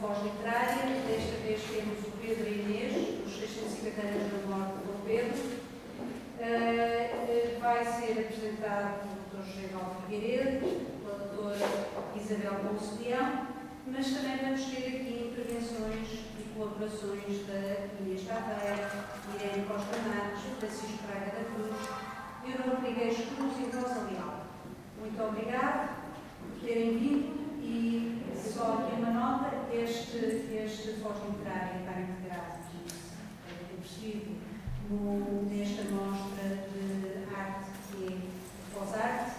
Foz Literária. Desta vez temos o Pedro e Inês, os 650 anos da morte do Pedro. Vai ser apresentado pelo Dr. José Val Figueiredo, pela doutora Isabel Concilião, mas também vamos ter aqui intervenções e colaborações da Inês Taveira, Irene Costa Matos, Francisco Braga da Cruz, Leonor Trigueiros Cruz e Rosa Leal. Muito obrigado por terem vindo e só aqui uma nota, este Foz Literário está integrado, devem ter percebido, nesta mostra de arte que é Foz Arte.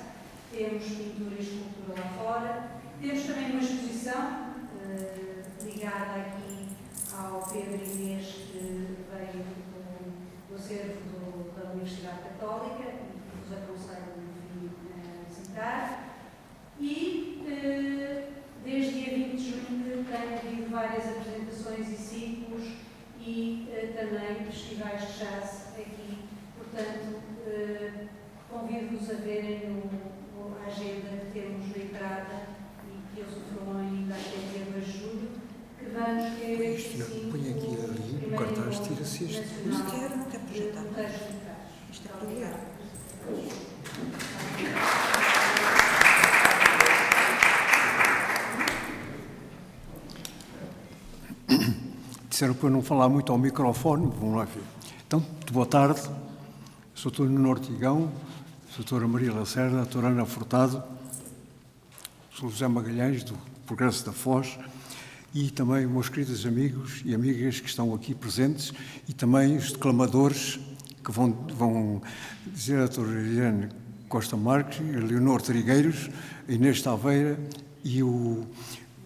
Temos pintura e escultura lá fora. Temos também uma exposição ligada aqui ao Pedro Inês, que veio do acervo da Universidade Católica e que vos aconselho a visitar. E desde dia 20 de junho tem havido várias apresentações e ciclos e também festivais de jazz aqui. Portanto, convido-vos a verem a agenda que temos na entrada e que eu sofro ainda até dia 2 de julho, que vamos ter põe aqui ali o cartaz, tira-se este. Não quero projetar. Isto é para ligar. Disseram para eu não falar muito ao microfone, vamos lá ver. Então, boa tarde, sou o Dr. Nuno Ortigão, sou a doutora Maria Lacerda, a doutora Ana Furtado, sou o José Magalhães, do Progresso da Foz, e também meus queridos amigos e amigas que estão aqui presentes, e também os declamadores que vão dizer a doutora Irene Costa Marques, a Leonor Trigueiros, a Inês Taveira e o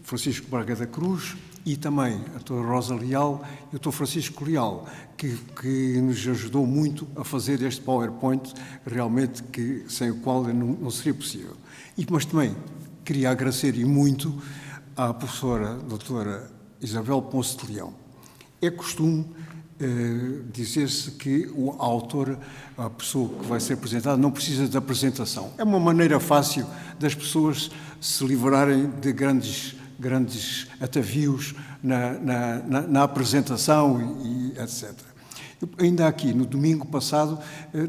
Francisco Braga da Cruz, e também a doutora Rosa Leal e o doutor Francisco Leal, que nos ajudou muito a fazer este PowerPoint, realmente que, sem o qual não seria possível. Mas também queria agradecer e muito à professora doutora Isabel Ponce de Leão. É costume dizer-se que a autora, a pessoa que vai ser apresentada, não precisa de apresentação. É uma maneira fácil das pessoas se livrarem de grandes atavios na apresentação e etc. Eu, ainda aqui, no domingo passado,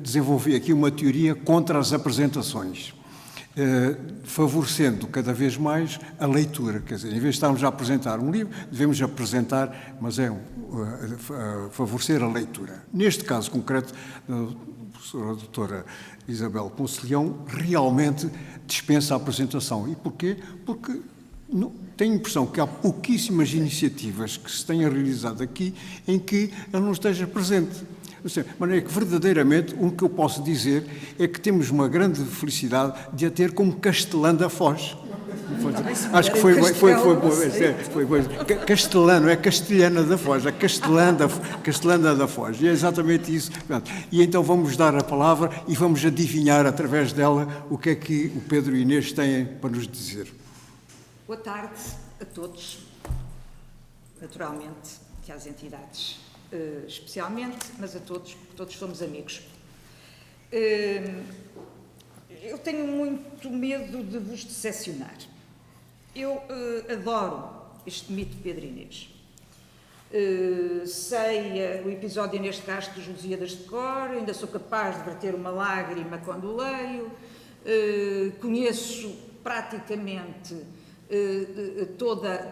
desenvolvi aqui uma teoria contra as apresentações, favorecendo cada vez mais a leitura. Quer dizer, em vez de estarmos a apresentar um livro, devemos apresentar, mas favorecer a leitura. Neste caso concreto, a professora doutora Isabel Ponce de Leão realmente dispensa a apresentação. E porquê? Porque tenho a impressão que há pouquíssimas iniciativas que se tenham realizado aqui em que ela não esteja presente. De maneira que, verdadeiramente, o que eu posso dizer é que temos uma grande felicidade de a ter como castelã da Foz. Acho que foi castelã, não é castelhana da Foz, é castelã da Foz. E é exatamente isso. E então vamos dar a palavra e vamos adivinhar através dela o que é que o Pedro e Inês têm para nos dizer. Boa tarde a todos, naturalmente, que às entidades especialmente, mas a todos, porque todos somos amigos. Eu tenho muito medo de vos decepcionar. Eu adoro este mito de Pedro Inês. Sei o episódio neste caso dos Lusíadas de cor, ainda sou capaz de verter uma lágrima quando o leio, conheço praticamente toda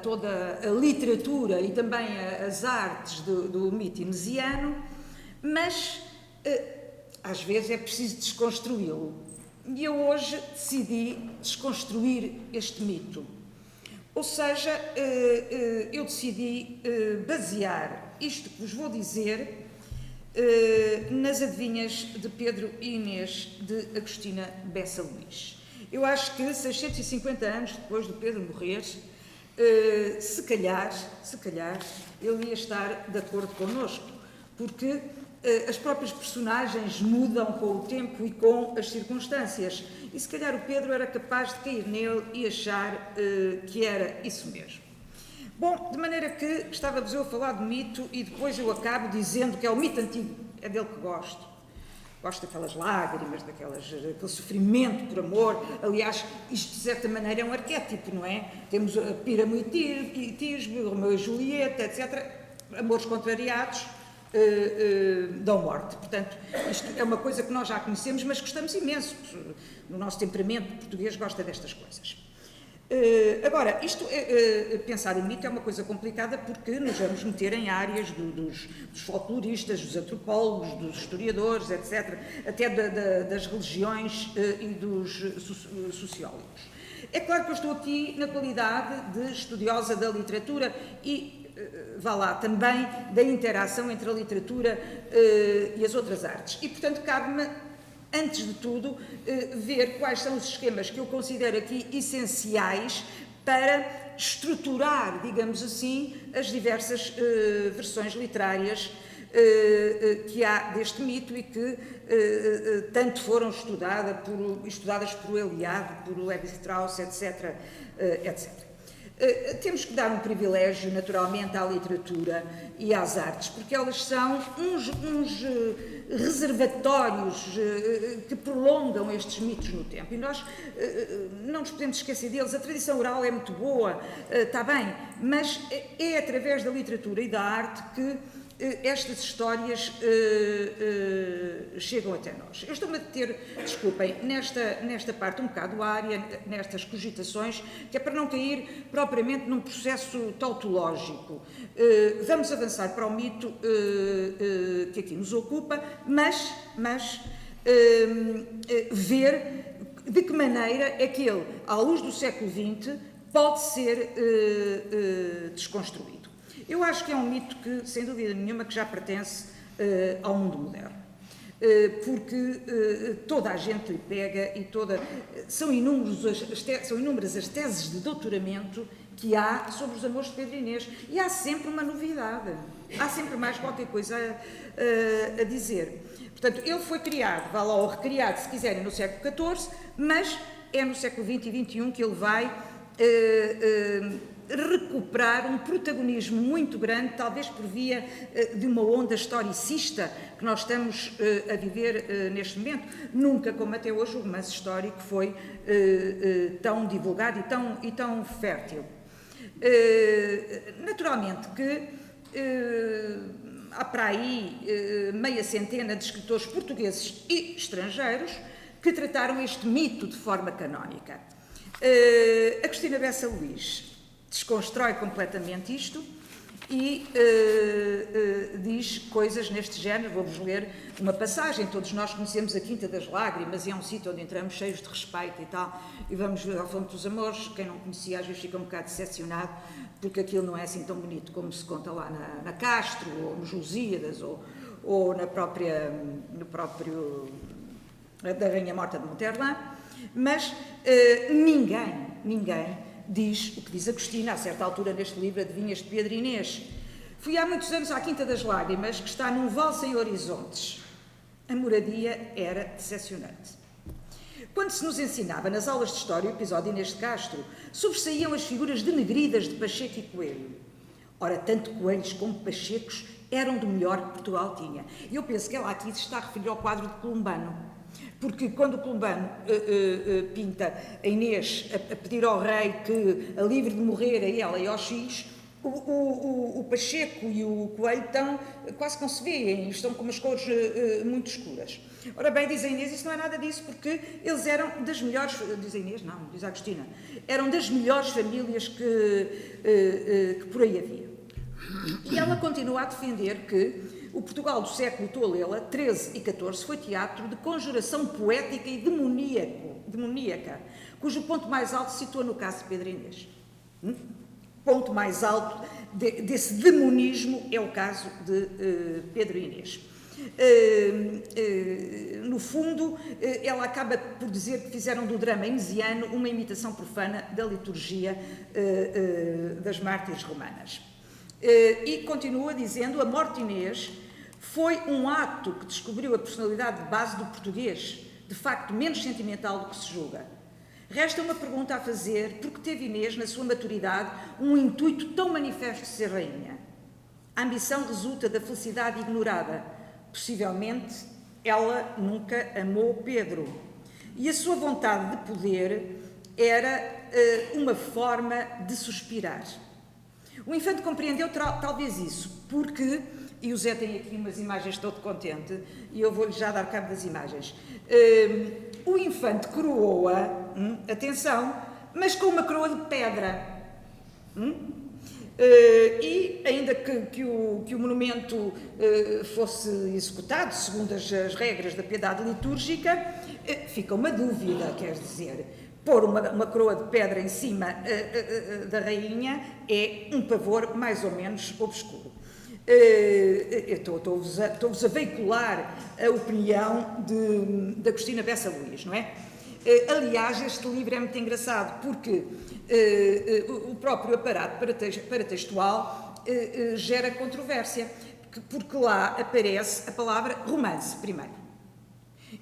a literatura e também as artes do mito inesiano, mas às vezes é preciso desconstruí-lo. E eu hoje decidi desconstruir este mito. Ou seja, eu decidi basear isto que vos vou dizer nas adivinhas de Pedro e Inês de Agostina Bessa Luís. Eu acho que 650 anos depois do Pedro morrer, se calhar, ele ia estar de acordo connosco, porque as próprias personagens mudam com o tempo e com as circunstâncias. E se calhar o Pedro era capaz de cair nele e achar que era isso mesmo. Bom, de maneira que estava-vos eu a falar do mito e depois eu acabo dizendo que é o mito antigo, é dele que gosto. gosto daquelas lágrimas, daquele sofrimento por amor. Aliás, isto de certa maneira é um arquétipo, não é? Temos a Píramo e Tisbe, Romeu e Julieta, etc. Amores contrariados dão morte. Portanto, isto é uma coisa que nós já conhecemos, mas gostamos imenso. No nosso temperamento português gosta destas coisas. Agora, pensar o mito é uma coisa complicada porque nos vamos meter em áreas dos folcloristas, dos antropólogos, dos historiadores, etc., até das religiões e dos sociólogos. É claro que eu estou aqui na qualidade de estudiosa da literatura e, vá lá, também da interação entre a literatura e as outras artes. E, portanto, cabe-me, antes de tudo, ver quais são os esquemas que eu considero aqui essenciais para estruturar, digamos assim, as diversas versões literárias que há deste mito e que tanto foram estudadas por Eliade, por Lévi-Strauss, etc., etc. Temos que dar um privilégio, naturalmente, à literatura e às artes, porque elas são uns reservatórios que prolongam estes mitos no tempo. E nós não nos podemos esquecer deles. A tradição oral é muito boa, está bem, mas é através da literatura e da arte que estas histórias chegam até nós. Eu estou-me a deter, desculpem, nesta parte um bocado área, nestas cogitações, que é para não cair propriamente num processo tautológico. Vamos avançar para o mito que aqui nos ocupa, mas ver de que maneira é que ele, à luz do século XX, pode ser desconstruído. Eu acho que é um mito que, sem dúvida nenhuma, que já pertence ao mundo moderno. Porque toda a gente lhe pega e são inúmeras as teses de doutoramento que há sobre os amores de Pedro Inês. E há sempre uma novidade. Há sempre mais qualquer coisa a dizer. Portanto, ele foi criado, vá lá, ou recriado, se quiserem, no século XIV, mas é no século XX e XXI que ele vai recuperar um protagonismo muito grande, talvez por via de uma onda historicista que nós estamos a viver neste momento. Nunca, como até hoje, o romance histórico foi tão divulgado e tão fértil. Naturalmente que há para aí meia centena de escritores portugueses e estrangeiros que trataram este mito de forma canónica. A Cristina Bessa Luís desconstrói completamente isto e diz coisas neste género. Vou-vos ler uma passagem. Todos nós conhecemos a Quinta das Lágrimas e é um sítio onde entramos cheios de respeito e tal, e vamos ver ao Fonte dos Amores. Quem não conhecia às vezes fica um bocado decepcionado porque aquilo não é assim tão bonito como se conta lá na Castro, ou nos Lusíadas, ou no próprio da Rainha Morta de Monterlin. Mas ninguém diz o que diz a Cristina, a certa altura neste livro Adivinhas de Pedro Inês. Fui há muitos anos à Quinta das Lágrimas, que está num vale sem horizontes. A moradia era decepcionante. Quando se nos ensinava nas aulas de História o episódio Inês de Castro, sobressaíam as figuras denegridas de Pacheco e Coelho. Ora, tanto Coelhos como Pachecos eram do melhor que Portugal tinha. E eu penso que ela aqui se está a referir ao quadro de Columbano. Porque quando o Columbano pinta a Inês a pedir ao rei que a livre de morrer a ela e aos filhos, o Pacheco e o Coelho estão, quase que não se vêem, estão com umas cores muito escuras. Ora bem, diz a Inês, isso não é nada disso, porque eles eram das melhores, diz a Inês, não, diz a Agostina, eram das melhores famílias que por aí havia. E ela continua a defender que o Portugal do século, estou a lê-la, 13 e 14, foi teatro de conjuração poética e demoníaca, cujo ponto mais alto se situa no caso de Pedro Inês. Ponto mais alto desse demonismo é o caso de Pedro Inês. No fundo, ela acaba por dizer que fizeram do drama inesiano uma imitação profana da liturgia das mártires romanas. E continua dizendo: a morte de Inês foi um ato que descobriu a personalidade de base do português, de facto menos sentimental do que se julga. Resta uma pergunta a fazer: por que teve Inês, na sua maturidade, um intuito tão manifesto de ser rainha? A ambição resulta da felicidade ignorada, possivelmente ela nunca amou Pedro. E a sua vontade de poder era uma forma de suspirar. O infante compreendeu talvez isso, porque, e o Zé tem aqui umas imagens todo contente, e eu vou-lhe já dar cabo das imagens. O infante coroou-a, atenção, mas com uma coroa de pedra. E ainda que o monumento fosse executado segundo as regras da piedade litúrgica, fica uma dúvida, quer dizer, pôr uma coroa de pedra em cima da rainha é um pavor mais ou menos obscuro. Estou-vos a veicular a opinião de Agostina Bessa Luís, não é? Aliás, este livro é muito engraçado porque o próprio aparato paratextual gera controvérsia, porque lá aparece a palavra romance, primeiro.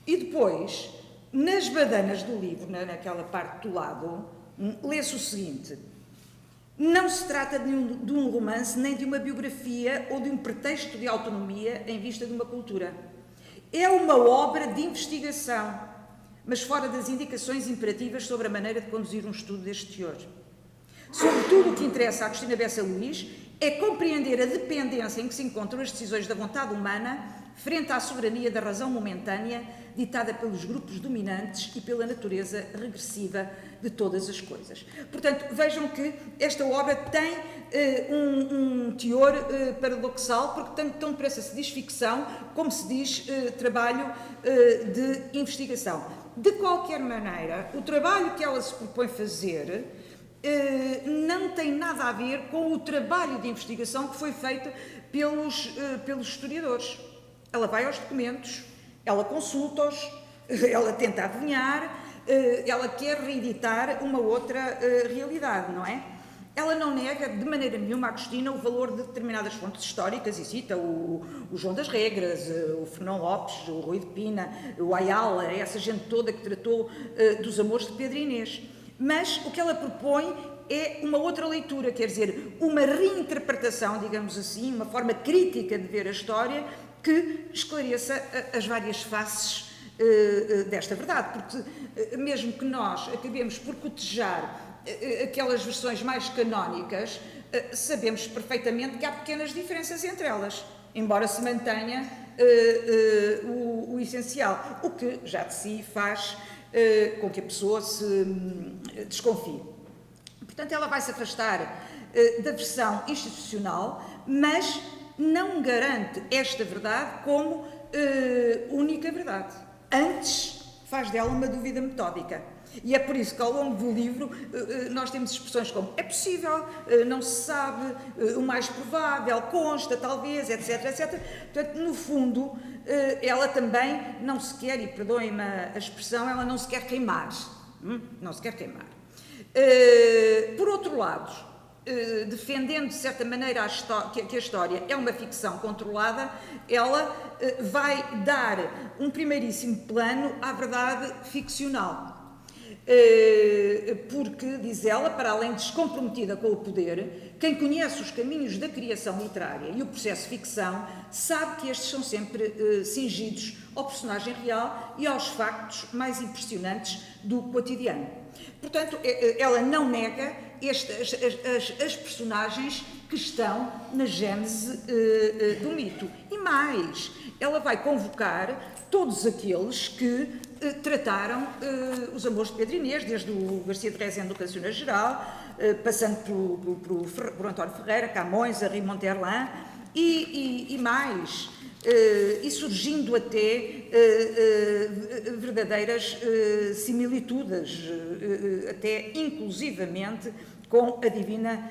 E depois, nas badanas do livro, naquela parte do lado, lê-se o seguinte: não se trata de um romance, nem de uma biografia ou de um pretexto de autonomia em vista de uma cultura. É uma obra de investigação, mas fora das indicações imperativas sobre a maneira de conduzir um estudo deste teor. Sobretudo, o que interessa a Agostina Bessa Luís é compreender a dependência em que se encontram as decisões da vontade humana frente à soberania da razão momentânea ditada pelos grupos dominantes e pela natureza regressiva de todas as coisas. Portanto, vejam que esta obra tem um teor paradoxal, porque tanto tão depressa se diz ficção, como se diz trabalho de investigação. De qualquer maneira, o trabalho que ela se propõe fazer não tem nada a ver com o trabalho de investigação que foi feito pelos historiadores. Ela vai aos documentos, ela consulta-os, ela tenta adivinhar, ela quer reeditar uma outra realidade, não é? Ela não nega de maneira nenhuma, Agostina, o valor de determinadas fontes históricas, e cita o João das Regras, o Fernão Lopes, o Rui de Pina, o Ayala, essa gente toda que tratou dos amores de Pedro e Inês. Mas o que ela propõe é uma outra leitura, quer dizer, uma reinterpretação, digamos assim, uma forma crítica de ver a história que esclareça as várias faces desta verdade, porque mesmo que nós acabemos por cotejar aquelas versões mais canónicas, sabemos perfeitamente que há pequenas diferenças entre elas, embora se mantenha o essencial, o que já de si faz com que a pessoa se desconfie. Portanto, ela vai se afastar da versão institucional, mas não garante esta verdade como única verdade. Antes, faz dela uma dúvida metódica. E é por isso que ao longo do livro nós temos expressões como é possível, não se sabe, o mais provável, consta, talvez, etc, etc. Portanto, no fundo, ela também não se quer, e perdoem-me a expressão, ela não se quer queimar. Não se quer queimar. Por outro lado, defendendo de certa maneira que a história é uma ficção controlada, ela vai dar um primeiríssimo plano à verdade ficcional. Porque, diz ela, para além de descomprometida com o poder, quem conhece os caminhos da criação literária e o processo de ficção sabe que estes são sempre cingidos ao personagem real e aos factos mais impressionantes do cotidiano. Portanto, ela não nega as personagens que estão na gênese do mito. E mais, ela vai convocar todos aqueles que trataram os amores de Pedro e Inês, desde o Garcia de Rezende do Cancioneiro Geral, passando por António Ferreira, Camões, Henri Monterlin e mais, e surgindo até verdadeiras similitudes, até inclusivamente com a Divina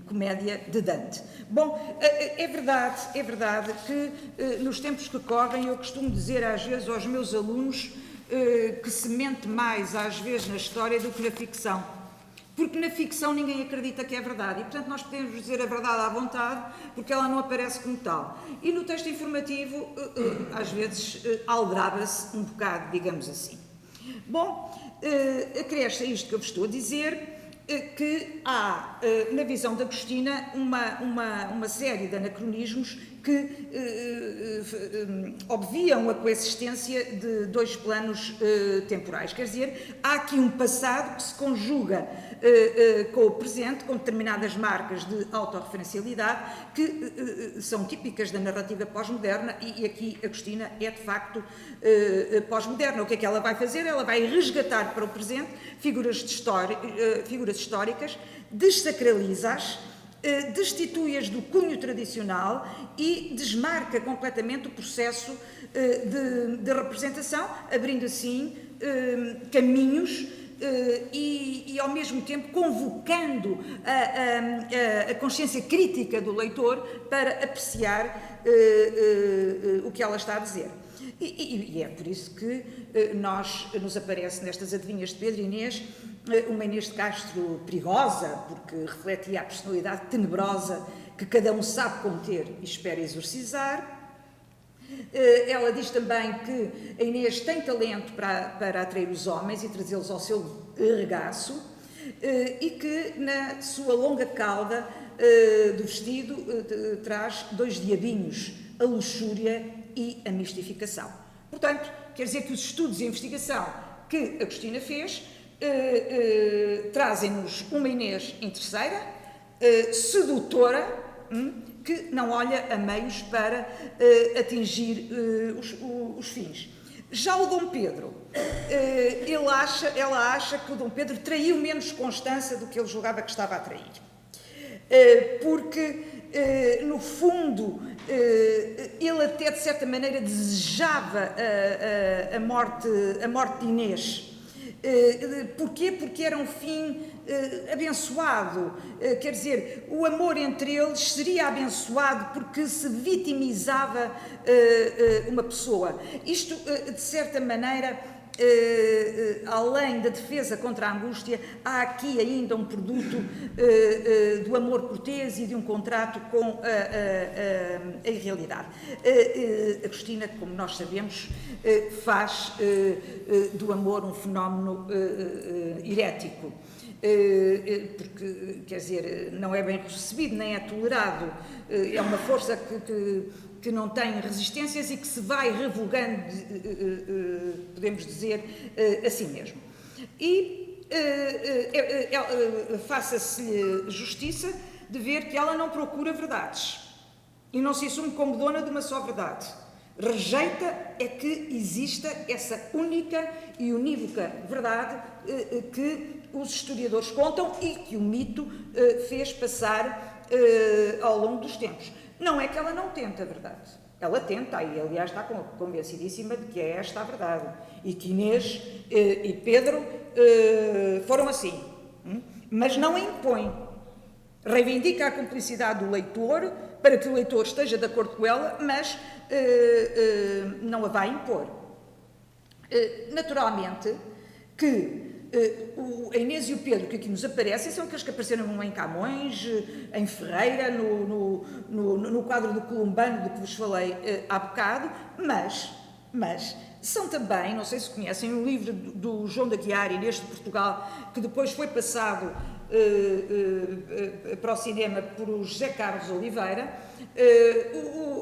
Comédia de Dante. Bom, é verdade que nos tempos que correm eu costumo dizer às vezes aos meus alunos que se mente mais às vezes na história do que na ficção. Porque na ficção ninguém acredita que é verdade e, portanto, nós podemos dizer a verdade à vontade porque ela não aparece como tal. E no texto informativo, às vezes, aldraba-se um bocado, digamos assim. Bom, acresce a isto que eu vos estou a dizer, que há, na visão de Agostina, uma série de anacronismos que obviam a coexistência de dois planos temporais. Quer dizer, há aqui um passado que se conjuga com o presente, com determinadas marcas de autorreferencialidade que são típicas da narrativa pós-moderna, e aqui Agostina é de facto pós-moderna. O que é que ela vai fazer? Ela vai resgatar para o presente figuras históricas, desacraliza-as, destitui-as do cunho tradicional e desmarca completamente o processo de representação, abrindo assim caminhos e ao mesmo tempo convocando a consciência crítica do leitor para apreciar o que ela está a dizer. E é por isso que nos aparece nestas adivinhas de Pedro Inês uma Inês de Castro perigosa, porque refletia a personalidade tenebrosa que cada um sabe conter e espera exorcizar. Ela diz também que a Inês tem talento para atrair os homens e trazê-los ao seu regaço, e que na sua longa cauda do vestido traz dois diabinhos, a luxúria e a mistificação. Portanto, quer dizer que os estudos e a investigação que Agostina fez trazem-nos uma Inês interesseira, sedutora, que não olha a meios para atingir os fins. Já o Dom Pedro, ela acha que o Dom Pedro traiu menos Constança do que ele julgava que estava a trair. Porque, no fundo, ele até de certa maneira desejava a morte de Inês. Porquê? Porque era um fim abençoado, quer dizer, o amor entre eles seria abençoado porque se vitimizava uma pessoa. Isto, de certa maneira, além da defesa contra a angústia, há aqui ainda um produto do amor cortês e de um contrato com a irrealidade. Agostina, como nós sabemos, faz do amor um fenómeno herético, porque, quer dizer, não é bem recebido, nem é tolerado, é uma força que não tem resistências e que se vai revogando, podemos dizer, a si mesmo. E faça-se justiça de ver que ela não procura verdades e não se assume como dona de uma só verdade. Rejeita é que exista essa única e unívoca verdade que os historiadores contam e que o mito fez passar ao longo dos tempos. Não é que ela não tenta a verdade. Ela tenta, e aliás está convencidíssima de que é esta a verdade. E que Inês e Pedro foram assim. Mas não a impõe. Reivindica a cumplicidade do leitor para que o leitor esteja de acordo com ela, mas não a vai impor. Naturalmente que a Inês e o Pedro que aqui nos aparecem são aqueles que apareceram em Camões, em Ferreira, no quadro do Columbano de que vos falei há bocado, mas são também, não sei se conhecem, um livro do João de Aguiar, Inês de Portugal, que depois foi passado para o cinema por José Carlos Oliveira,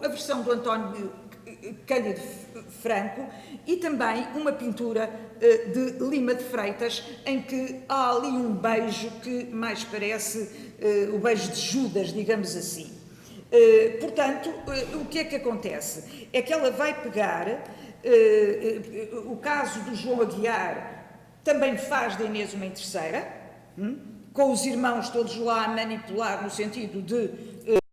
a versão do António Cândido Franco, e também uma pintura de Lima de Freitas, em que há ali um beijo que mais parece o beijo de Judas, digamos assim. Portanto, o que é que acontece? É que ela vai pegar o caso do João Aguiar, também faz de Inês uma interesseira, com os irmãos todos lá a manipular no sentido de